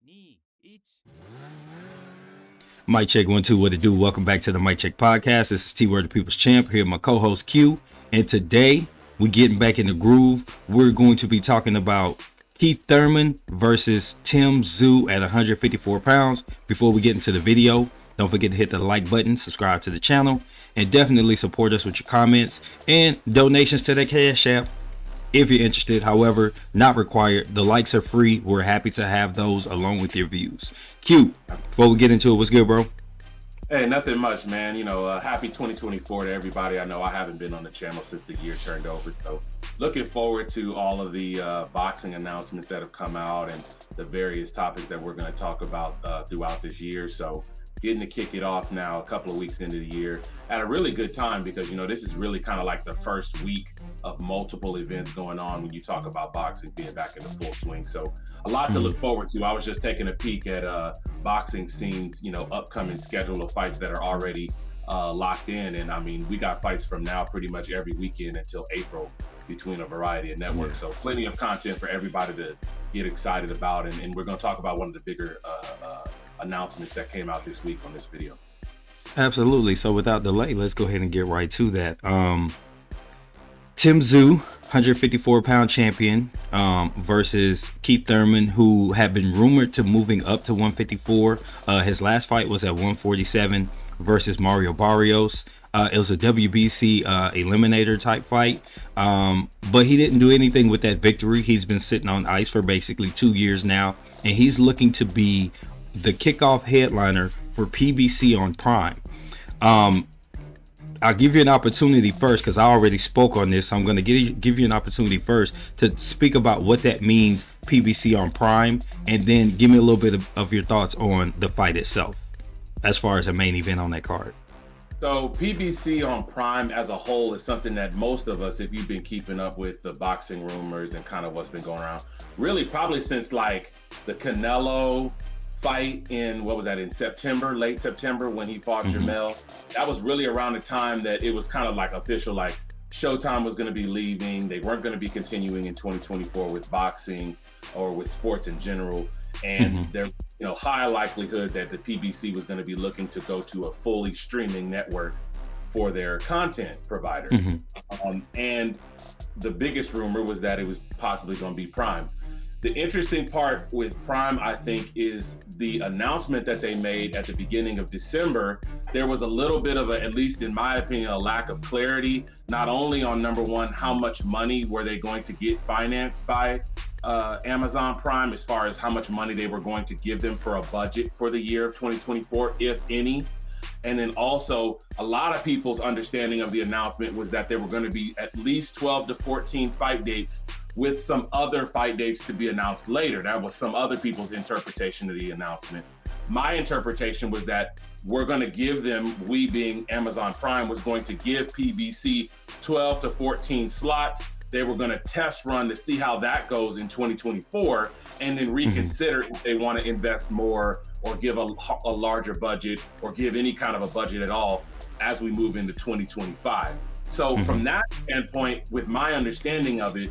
2、1。Mic check 1 2. What it do? Welcome back to the Mic Check Podcast. This is T Word, the People's Champ. Here with my co-host Q. And today we're getting back in the groove. We're going to be talking about Keith Thurman versus Tszyu at 154 pounds. Before we get into the video, don't forget to hit the like button, subscribe to the channel, and definitely support us with your comments and donations to the Cash App if you're interested. However, not required. The likes are free. We're happy to have those along with your views. Q, before we get into it, what's good, bro? Hey, nothing much, man. Happy 2024 to everybody. I know I haven't been on the channel since the year turned over, so looking forward to all of the boxing announcements that have come out and the various topics that we're going to talk about throughout this year. So getting to kick it off now, a couple of weeks into the year, at a really good time because, this is really kind of like the first week of multiple events going on when you talk about boxing being back in the full swing. So a lot to look forward to. I was just taking a peek at boxing scenes, upcoming schedule of fights that are already locked in. And I mean, we got fights from now pretty much every weekend until April between a variety of networks. So plenty of content for everybody to get excited about. And we're going to talk about one of the bigger announcements that came out this week on this video. Absolutely. So without delay, let's go ahead and get right to that. Tszyu, 154-pound champion, versus Keith Thurman, who had been rumored to moving up to 154. His last fight was at 147 versus Mario Barrios. It was a WBC eliminator type fight, but he didn't do anything with that victory. He's been sitting on ice for basically 2 years now, and he's looking to be the kickoff headliner for PBC on Prime. I'll give you an opportunity first because I already spoke on this. So I'm going to give you an opportunity first to speak about what that means, PBC on Prime, and then give me a little bit of your thoughts on the fight itself as far as the main event on that card. So PBC on Prime as a whole is something that most of us, if you've been keeping up with the boxing rumors and kind of what's been going around, really probably since like the Canelo fight in, in September, late September, when he fought Jamel. That was really around the time that it was kind of like official, like Showtime was going to be leaving. They weren't going to be continuing in 2024 with boxing or with sports in general. And there's high likelihood that the PBC was going to be looking to go to a fully streaming network for their content provider. And the biggest rumor was that it was possibly going to be Prime. The interesting part with Prime, I think, is the announcement that they made at the beginning of December. There was a little bit of at least in my opinion, a lack of clarity, not only on number one, how much money were they going to get financed by Amazon Prime, as far as how much money they were going to give them for a budget for the year of 2024, if any. And then also a lot of people's understanding of the announcement was that there were going to be at least 12 to 14 fight dates with some other fight dates to be announced later. That was some other people's interpretation of the announcement. My interpretation was that we're going to give them, we being Amazon Prime, was going to give PBC 12 to 14 slots. They were going to test run to see how that goes in 2024 and then reconsider if they want to invest more or give a larger budget or give any kind of a budget at all as we move into 2025. So from that standpoint, with my understanding of it,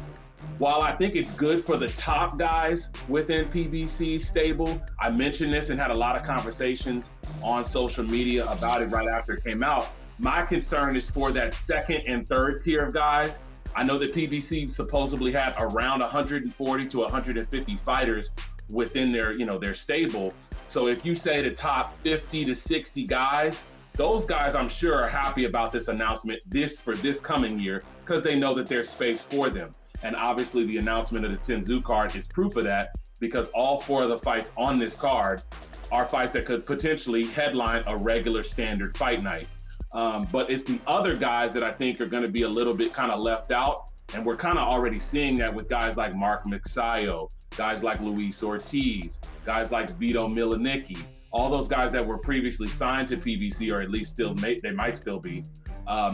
while I think it's good for the top guys within PBC's stable, I mentioned this and had a lot of conversations on social media about it right after it came out. My concern is for that second and third tier of guys. I know that PBC supposedly had around 140 to 150 fighters within their stable. So if you say the top 50 to 60 guys, those guys I'm sure are happy about this announcement for this coming year because they know that there's space for them. And obviously the announcement of the Tszyu card is proof of that because all 4 of the fights on this card are fights that could potentially headline a regular standard fight night. But it's the other guys that I think are going to be a little bit kind of left out. And we're kind of already seeing that with guys like Mark Mixayo, guys like Luis Ortiz, guys like Vito Milanicki, all those guys that were previously signed to PBC, or at least they might still be,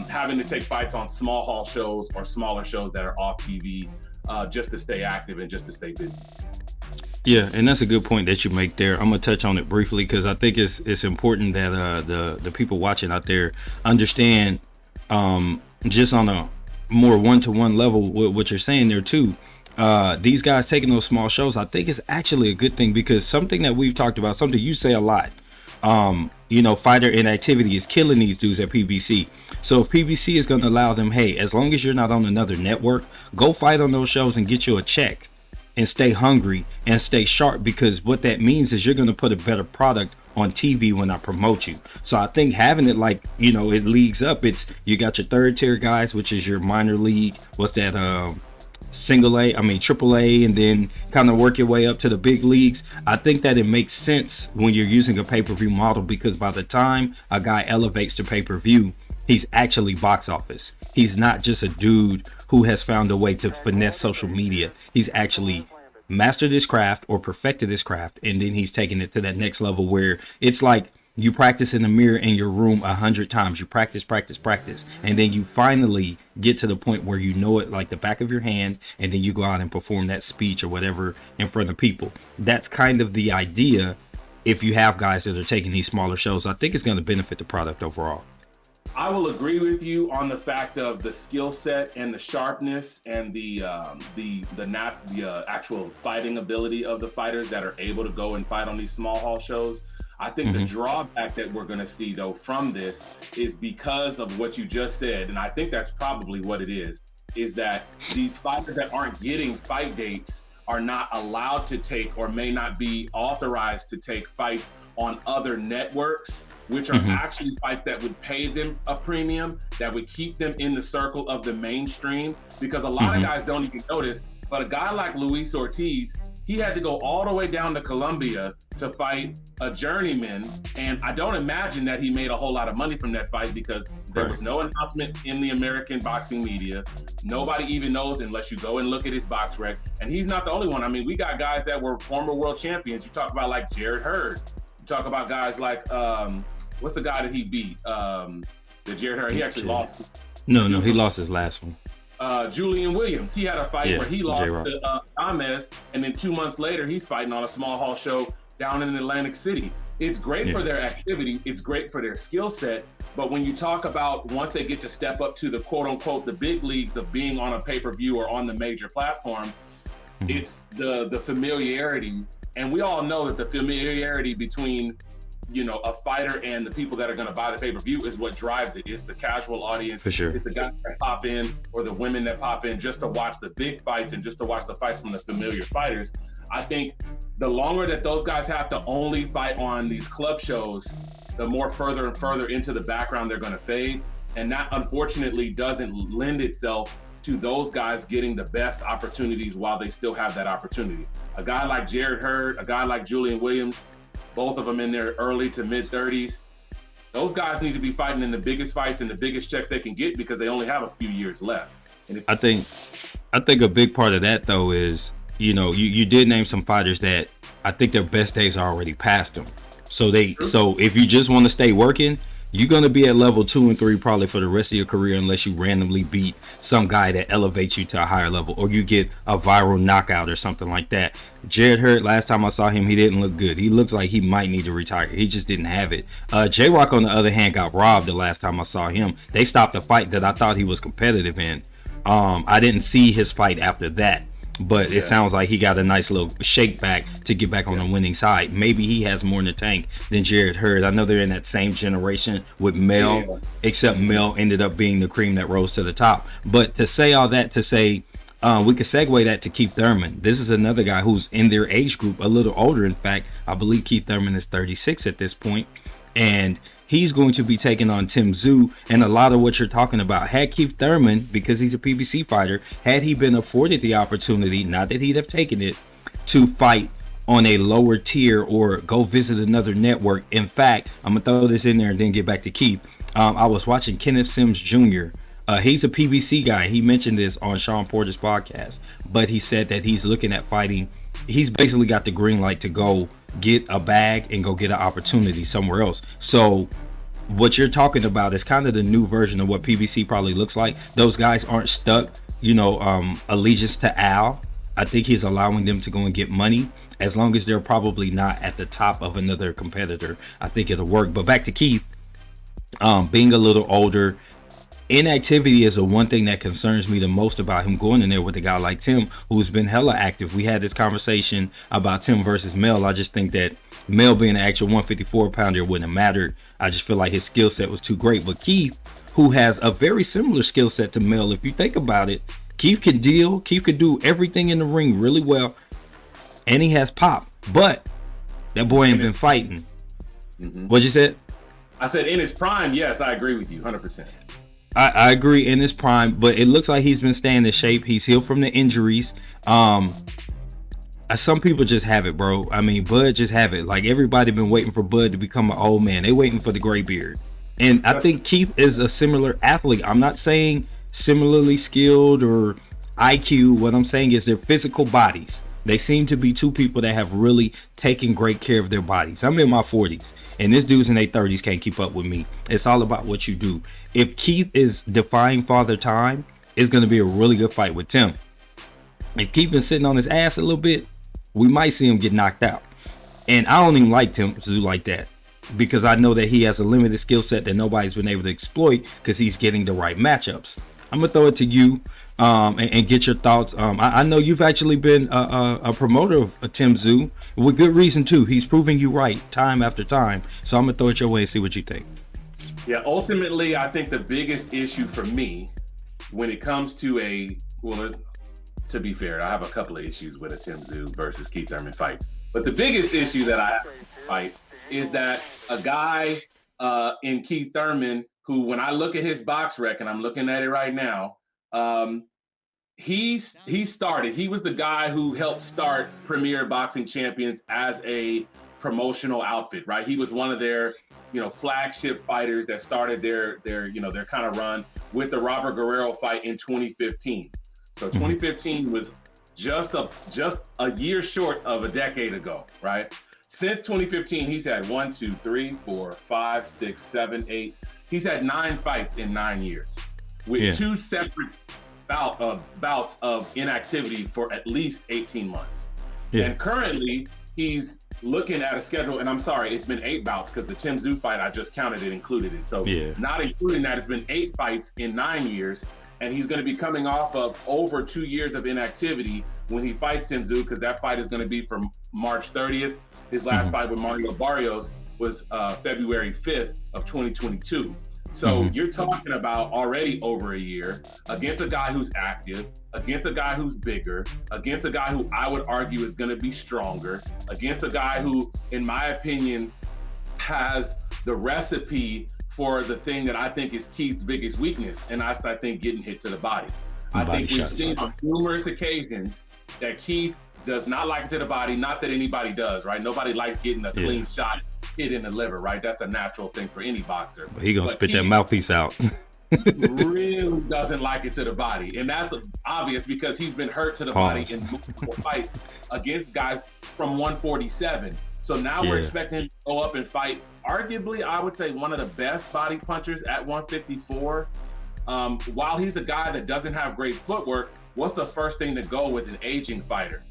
having to take fights on small hall shows or smaller shows that are off TV just to stay active and just to stay busy. Yeah, and that's a good point that you make there. I'm gonna touch on it briefly because I think it's important that the people watching out there understand just on a more one-to-one level what you're saying there too. these guys taking those small shows, I think is actually a good thing, because something that we've talked about, something you say a lot, fighter inactivity is killing these dudes at PBC. So if PBC is going to allow them, hey, as long as you're not on another network, go fight on those shows and get you a check and stay hungry and stay sharp, because what that means is you're going to put a better product on TV when I promote you. So I think having it like, it leagues up. It's, you got your third tier guys, which is your minor league. What's that? Triple A, and then kind of work your way up to the big leagues. I think that it makes sense when you're using a pay-per-view model, because by the time a guy elevates to pay-per-view, he's actually box office. He's not just a dude who has found a way to finesse social media. He's actually mastered his craft or perfected his craft, and then he's taking it to that next level where it's like you practice in the mirror in your room 100 times. You practice, and then you finally get to the point where you know it like the back of your hand, and then you go out and perform that speech or whatever in front of people. That's kind of the idea. If you have guys that are taking these smaller shows, I think it's going to benefit the product overall. I will agree with you on the fact of the skill set and the sharpness and the actual fighting ability of the fighters that are able to go and fight on these small hall shows. I think the drawback that we're going to see, though, from this is because of what you just said, and I think that's probably what it is that these fighters that aren't getting fight dates are not allowed to take, or may not be authorized to take, fights on other networks, which are actually fights that would pay them a premium, that would keep them in the circle of the mainstream. Because a lot of guys don't even notice, but a guy like Luis Ortiz, he had to go all the way down to Colombia to fight a journeyman, and I don't imagine that he made a whole lot of money from that fight, because there was no announcement in the American boxing media. Nobody even knows unless you go and look at his box rec, and he's not the only one. I mean, we got guys that were former world champions. You talk about like Jared Hurd. You talk about guys like, what's the guy that he beat? The Jared Hurd, he actually lost. No, he lost his last one. Julian Williams, he had a fight where he lost to Ahmed, and then 2 months later, he's fighting on a small hall show down in Atlantic City. It's great for their activity. It's great for their skill set. But when you talk about once they get to step up to the quote unquote, the big leagues of being on a pay-per-view or on the major platform, it's the familiarity. And we all know that the familiarity between, a fighter and the people that are going to buy the pay-per-view is what drives it. It's the casual audience. For sure. It's the guys that pop in, or the women that pop in just to watch the big fights and just to watch the fights from the familiar fighters. I think the longer that those guys have to only fight on these club shows, the more further and further into the background they're going to fade. And that, unfortunately, doesn't lend itself to those guys getting the best opportunities while they still have that opportunity. A guy like Jared Hurd, a guy like Julian Williams, both of them in their early to mid 30s, those guys need to be fighting in the biggest fights and the biggest checks they can get, because they only have a few years left. And I think a big part of that, though, is, you did name some fighters that I think their best days are already past them. So if you just want to stay working, you're going to be at level 2 and 3 probably for the rest of your career, unless you randomly beat some guy that elevates you to a higher level, or you get a viral knockout or something like that. Jared Hurd, last time I saw him, he didn't look good. He looks like he might need to retire. He just didn't have it. J-Rock, on the other hand, got robbed the last time I saw him. They stopped a fight that I thought he was competitive in. I didn't see his fight after that, but it sounds like he got a nice little shake back to get back on the winning side. Maybe he has more in the tank than Jared Hurd. I know they're in that same generation with Mel, except Mel ended up being the cream that rose to the top. But to say all that, to say, we could segue that to Keith Thurman. This is another guy who's in their age group, a little older. In fact, I believe Keith Thurman is 36 at this point, and he's going to be taking on Tszyu. And a lot of what you're talking about, had Keith Thurman, because he's a PBC fighter, had he been afforded the opportunity, not that he'd have taken it, to fight on a lower tier or go visit another network. In fact, I'm gonna throw this in there and then get back to Keith. I was watching Kenneth Sims Jr. He's a PBC guy. He mentioned this on Sean Porter's podcast, but he said that he's looking at fighting. He's basically got the green light to go get a bag and go get an opportunity somewhere else. So what you're talking about is kind of the new version of what PBC probably looks like. Those guys aren't stuck, allegiance to Al. I think he's allowing them to go and get money, as long as they're probably not at the top of another competitor. I think it'll work. But back to Keith, being a little older, Inactivity is the one thing that concerns me the most about him going in there with a guy like Tim, who's been hella active. We had this conversation about Tim versus Mel. I just think that Mel being an actual 154 pounder wouldn't have mattered. I just feel like his skill set was too great. But Keith, who has a very similar skill set to Mel, if you think about it, Keith can deal. Keith can do everything in the ring really well. And he has pop. But that boy ain't been fighting. What'd you say? I said in his prime, yes, I agree with you 100%. I agree in his prime, but it looks like he's been staying in shape. He's healed from the injuries. Some people just have it, bro. I mean, Bud just have it. Like, everybody been waiting for Bud to become an old man. They waiting for the gray beard. And I think Keith is a similar athlete. I'm not saying similarly skilled or IQ. What I'm saying is their physical bodies. They seem to be two people that have really taken great care of their bodies. I'm in my 40s, and this dude's in their 30s can't keep up with me. It's all about what you do. If Keith is defying father time, it's going to be a really good fight with Tim. If Keith been sitting on his ass a little bit, we might see him get knocked out. And I don't even like Tszyu like that, because I know that he has a limited skill set that nobody's been able to exploit because he's getting the right matchups. I'm going to throw it to you. And get your thoughts. I know you've actually been a promoter of Tszyu with good reason too. He's proving you right time after time. So I'm gonna throw it your way and see what you think. Yeah, ultimately, I think the biggest issue for me when it comes to to be fair, I have a couple of issues with a Tszyu versus Keith Thurman fight. But the biggest issue that I have with the fight is that a guy in Keith Thurman, who, when I look at his box rec, and I'm looking at it right now, he was the guy who helped start Premier Boxing Champions as a promotional outfit, right? He was one of their, flagship fighters that started their kind of run with the Robert Guerrero fight in 2015. So 2015 was just a year short of a decade ago, right? Since 2015, he's had 1, 2, 3, 4, 5, 6, 7, 8. He's had 9 fights in 9 years with 2 separate bouts of inactivity for at least 18 months. Yeah. And currently, he's looking at a schedule, and I'm sorry, it's been 8 bouts because the Tszyu fight, I just counted it, included it. So not including that, it's been 8 fights in 9 years, and he's going to be coming off of over 2 years of inactivity when he fights Tszyu, because that fight is going to be for March 30th. His last fight with Mario Barrios was February 5th of 2022. So you're talking about already over a year against a guy who's active, against a guy who's bigger, against a guy who I would argue is going to be stronger, against a guy who, in my opinion, has the recipe for the thing that I think is Keith's biggest weakness, and I think getting hit to the body. I think we've seen on numerous occasions that Keith does not like it to the body. Not that anybody does, right? Nobody likes getting a clean shot hit in the liver, right? That's a natural thing for any boxer. But he gonna spit that mouthpiece out. Really doesn't like it to the body, and that's obvious because he's been hurt to the body in multiple fights against guys from 147. So now we're expecting him to go up and fight arguably, I would say, one of the best body punchers at 154. While he's a guy that doesn't have great footwork, what's the first thing to go with an aging fighter?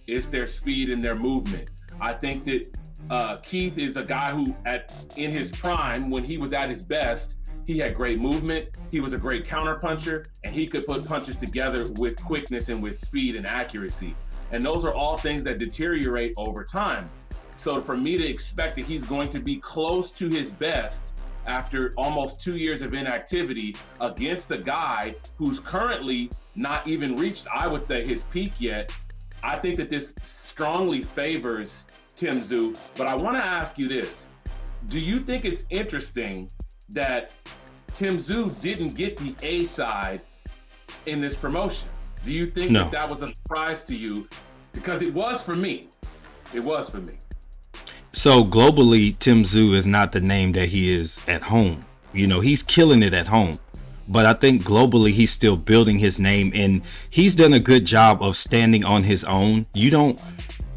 It's their speed and their movement. I think that Keith is a guy who, in his prime, when he was at his best, he had great movement, he was a great counterpuncher, and he could put punches together with quickness and with speed and accuracy. And those are all things that deteriorate over time. So for me to expect that he's going to be close to his best after almost 2 years of inactivity against a guy who's currently not even reached, I would say, his peak yet, I think that this strongly favors Tszyu. But I want to ask you this. Do you think it's interesting that Tszyu didn't get the A side in this promotion? Do you think that was a surprise to you? Because it was for me. It was for me. So globally, Tszyu is not the name that he is at home. He's killing it at home. But I think globally, he's still building his name, and he's done a good job of standing on his own.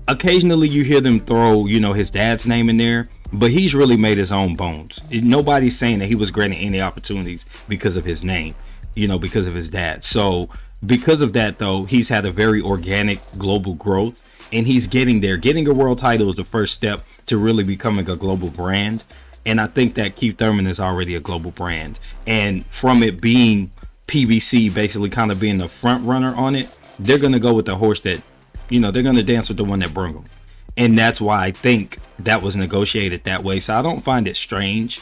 Occasionally you hear them throw, his dad's name in there, but he's really made his own bones. Nobody's saying that he was granted any opportunities because of his name, because of his dad. So because of that, though, he's had a very organic global growth, and he's getting there. Getting a world title is the first step to really becoming a global brand. And I think that Keith Thurman is already a global brand. And from it being PBC basically kind of being the front runner on it, they're going to go with the horse that, they're going to dance with the one that brung them. And that's why I think that was negotiated that way. So I don't find it strange.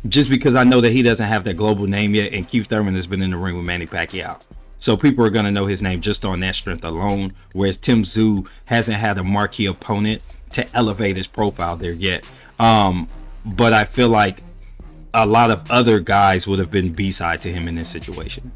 Just because I know that he doesn't have that global name yet, and Keith Thurman has been in the ring with Manny Pacquiao. So people are going to know his name just on that strength alone, whereas Tszyu hasn't had a marquee opponent to elevate his profile there yet. But I feel like a lot of other guys would have been B-side to him in this situation.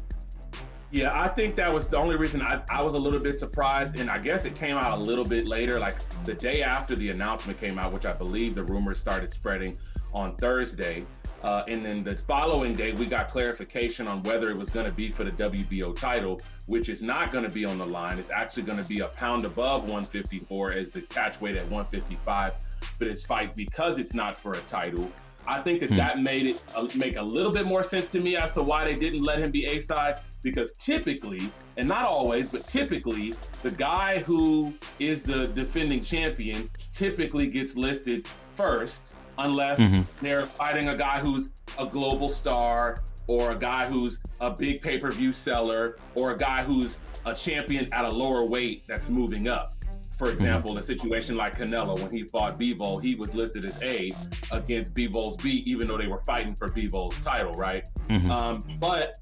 Yeah, I think that was the only reason I was a little bit surprised, and I guess it came out a little bit later, like the day after the announcement came out, which I believe the rumors started spreading on Thursday. And then the following day, we got clarification on whether it was going to be for the WBO title, which is not going to be on the line. It's actually going to be a pound above 154 as the catch weight at 155 for this fight because it's not for a title. I think that made it make a little bit more sense to me as to why they didn't let him be A-side, because typically, and not always, but typically, the guy who is the defending champion typically gets listed first, unless they're fighting a guy who's a global star, or a guy who's a big pay-per-view seller, or a guy who's a champion at a lower weight that's moving up. For example, in a situation like Canelo, when he fought Bivol, he was listed as A against Bivol's B, even though they were fighting for Bivol's title, right? But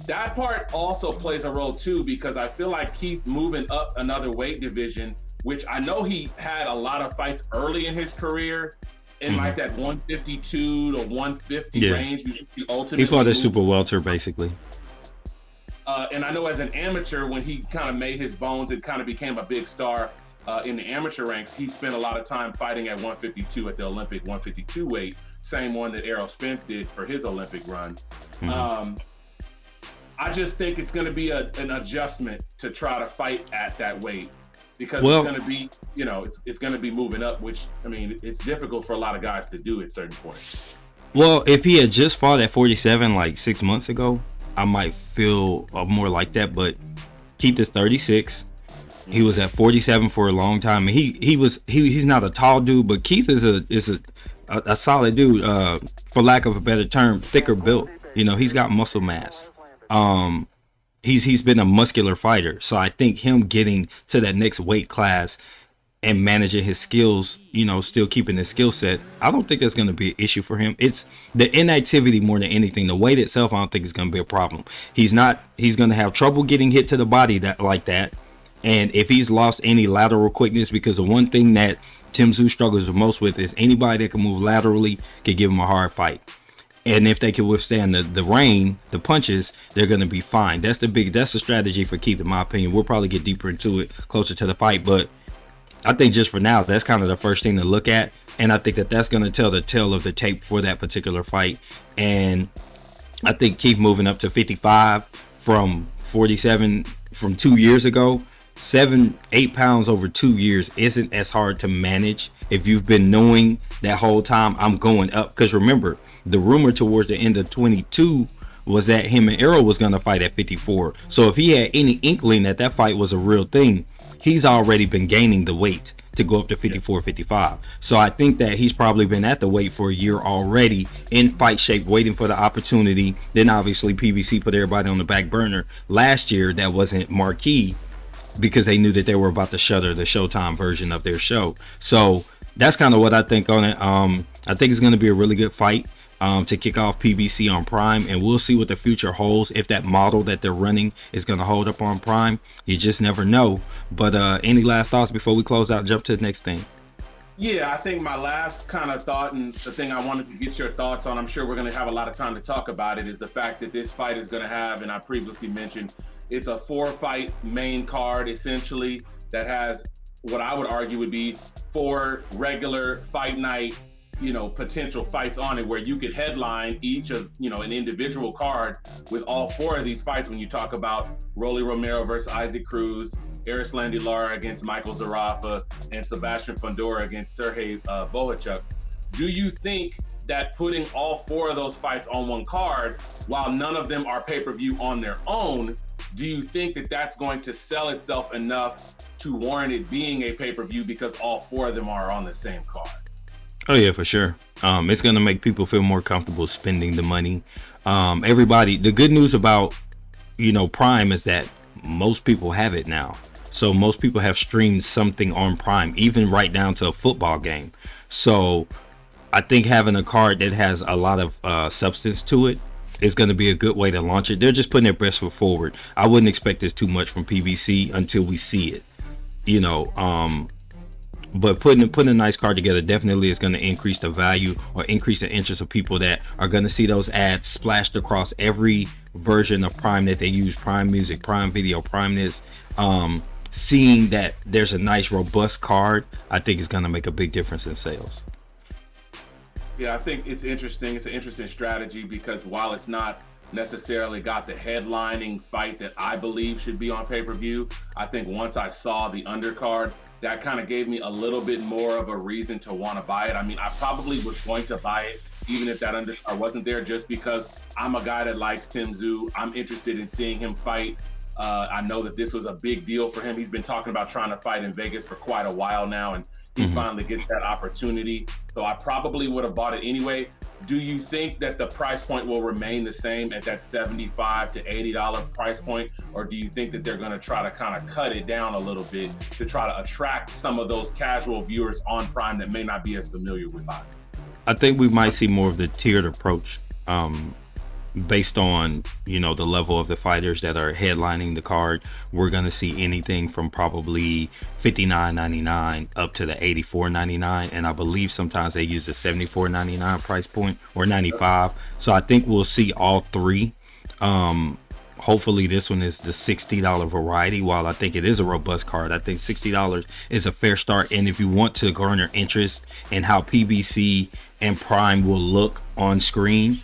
that part also plays a role too, because I feel like Keith moving up another weight division, which I know he had a lot of fights early in his career, in like that 152 to 150 range. He fought a super welter, basically. And I know as an amateur, when he kind of made his bones and kind of became a big star in the amateur ranks, he spent a lot of time fighting at 152 at the Olympic 152 weight, same one that Errol Spence did for his Olympic run. I just think it's going to be an adjustment to try to fight at that weight, because it's going to be, it's going to be moving up, which, I mean, it's difficult for a lot of guys to do at certain points. Well, if he had just fought at 47 like 6 months ago, I might feel more like that. But Keith is 36. He was at 47 for a long time. And he's not a tall dude, but Keith is a solid dude. For lack of a better term, thicker built. He's got muscle mass. He's been a muscular fighter. So I think him getting to that next weight class and managing his skills, still keeping his skill set, I don't think that's going to be an issue for him. It's the inactivity more than anything. The weight itself, I don't think is going to be a problem. He's going to have trouble getting hit to the body like that. And if he's lost any lateral quickness, because the one thing that Tszyu struggles the most with is anybody that can move laterally could give him a hard fight. And if they can withstand the rain, the punches, they're going to be fine. That's the strategy for Keith, in my opinion. We'll probably get deeper into it closer to the fight, but I think just for now, that's kind of the first thing to look at. And I think that's going to tell the tale of the tape for that particular fight. And I think Keith moving up to 55 from 47 from 2 years ago, 7-8 pounds over 2 years isn't as hard to manage if you've been knowing that whole time I'm going up. Because remember, the rumor towards the end of 22 was that him and Errol was going to fight at 54. So if he had any inkling that fight was a real thing, he's already been gaining the weight to go up to 54, 55. So I think that he's probably been at the weight for a year already, in fight shape, waiting for the opportunity. Then obviously PBC put everybody on the back burner last year. That wasn't marquee because they knew that they were about to shutter the Showtime version of their show. So that's kind of what I think on it. I think it's going to be a really good fight to kick off PBC on Prime, and we'll see what the future holds. If that model that they're running is going to hold up on Prime, you just never know. But any last thoughts before we close out and jump to the next thing? Yeah, I think my last kind of thought, and the thing I wanted to get your thoughts on, I'm sure we're going to have a lot of time to talk about it, is the fact that this fight is going to have, and I previously mentioned, it's a 4-fight main card essentially that has what I would argue would be 4 regular fight night potential fights on it, where you could headline each of an individual card with all 4 of these fights. When you talk about Rolly Romero versus Isaac Cruz, Erislandy Lara against Michael Zarafa, and Sebastian Fundora against Sergey Bohachuk, do you think that putting all 4 of those fights on one card, while none of them are pay-per-view on their own, do you think that that's going to sell itself enough to warrant it being a pay-per-view because all 4 of them are on the same card? Oh yeah, for sure. It's gonna make people feel more comfortable spending the money. Everybody, the good news about Prime is that most people have it now. So most people have streamed something on Prime, even right down to a football game. So I think having a card that has a lot of substance to it is going to be a good way to launch it. They're just putting their best foot forward. I wouldn't expect this too much from PBC until we see it. But putting a nice card together definitely is going to increase the value or increase the interest of people that are going to see those ads splashed across every version of Prime that they use. Prime Music, Prime Video, Prime this. Seeing that there's a nice robust card, I think is going to make a big difference in sales. Yeah, I think it's interesting. It's an interesting strategy because while it's not necessarily got the headlining fight that I believe should be on pay-per-view, I think once I saw the undercard, that kind of gave me a little bit more of a reason to want to buy it. I mean, I probably was going to buy it even if that undercard wasn't there, just because I'm a guy that likes Tszyu. I'm interested in seeing him fight. I know that this was a big deal for him. He's been talking about trying to fight in Vegas for quite a while now, and he finally gets that opportunity. So I probably would have bought it anyway. Do you think that the price point will remain the same at that $75 to $80 price point? Or do you think that they're going to try to kind of cut it down a little bit to try to attract some of those casual viewers on Prime that may not be as familiar with boxing? I think we might see more of the tiered approach based on, the level of the fighters that are headlining the card. We're going to see anything from probably $59.99 up to the $84.99. And I believe sometimes they use the $74.99 price point or $95. So I think we'll see all three. Hopefully this one is the $60 variety. While I think it is a robust card, I think $60 is a fair start. And if you want to garner interest in how PBC and Prime will look on screen,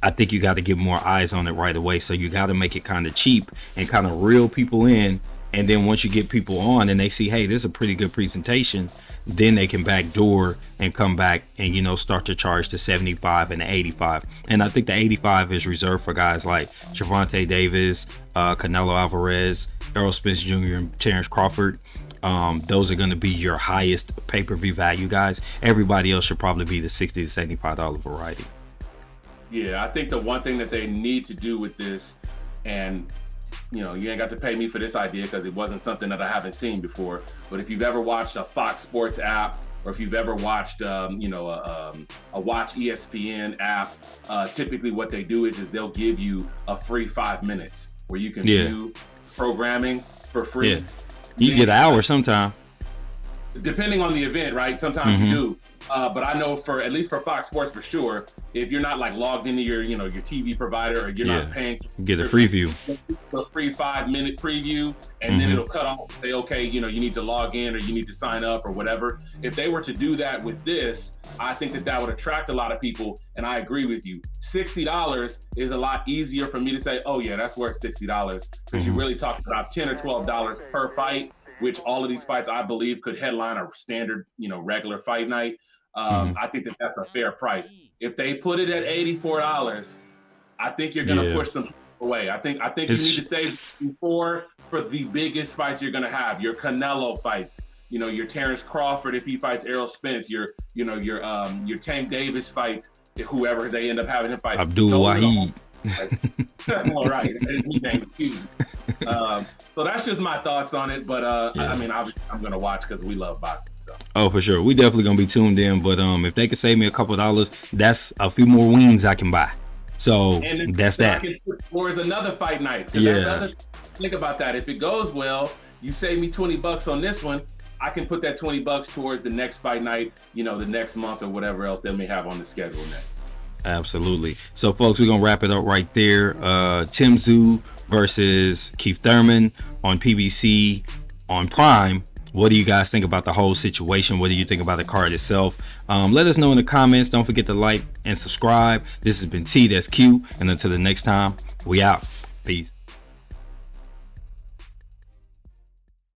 I think you got to get more eyes on it right away. So you got to make it kind of cheap and kind of reel people in. And then once you get people on and they see, hey, this is a pretty good presentation, then they can backdoor and come back and, start to charge the 75 and the 85. And I think the 85 is reserved for guys like Gervonta Davis, Canelo Alvarez, Errol Spence Jr., and Terrence Crawford. Those are going to be your highest pay-per-view value guys. Everybody else should probably be the $60 to $75 variety. Yeah, I think the one thing that they need to do with this, and you ain't got to pay me for this idea because it wasn't something that I haven't seen before, but if you've ever watched a Fox Sports app, or if you've ever watched a Watch ESPN app, typically what they do is they'll give you a free 5 minutes where you can view programming for free. Yeah. You get an hour sometime. Depending on the event, right? Sometimes you do. But I know at least for Fox Sports for sure, if you're not like logged into your TV provider, or you're not paying, get a free view, a free 5-minute preview, and then it'll cut off and say, okay, you need to log in or you need to sign up or whatever. If they were to do that with this, I think that would attract a lot of people. And I agree with you. $60 is a lot easier for me to say, oh yeah, that's worth $60, because you're really talking about $10 or $12 per fight, which all of these fights I believe could headline a standard, regular fight night. I think that's a fair price. If they put it at $84, I think you're going to push some away. I think you need to save for the biggest fights you're going to have. Your Canelo fights, your Terrence Crawford if he fights Errol Spence, your Tank Davis fights, whoever they end up having him fight. Abdul Wahid. All right. So that's just my thoughts on it. But I mean, obviously I'm going to watch because we love boxing. So. Oh, for sure. We definitely going to be tuned in. But if they could save me a couple of dollars, that's a few more wings I can buy. So that's that. I can put towards another fight night. Think about that. If it goes well, you save me $20 on this one, I can put that $20 towards the next fight night, the next month or whatever else they may have on the schedule next. Absolutely. So, folks, we're going to wrap it up right there. Tszyu versus Keith Thurman on PBC on Prime. What do you guys think about the whole situation? What do you think about the card itself? Let us know in the comments. Don't forget to like and subscribe. This has been T, that's Q. And until the next time, we out. Peace.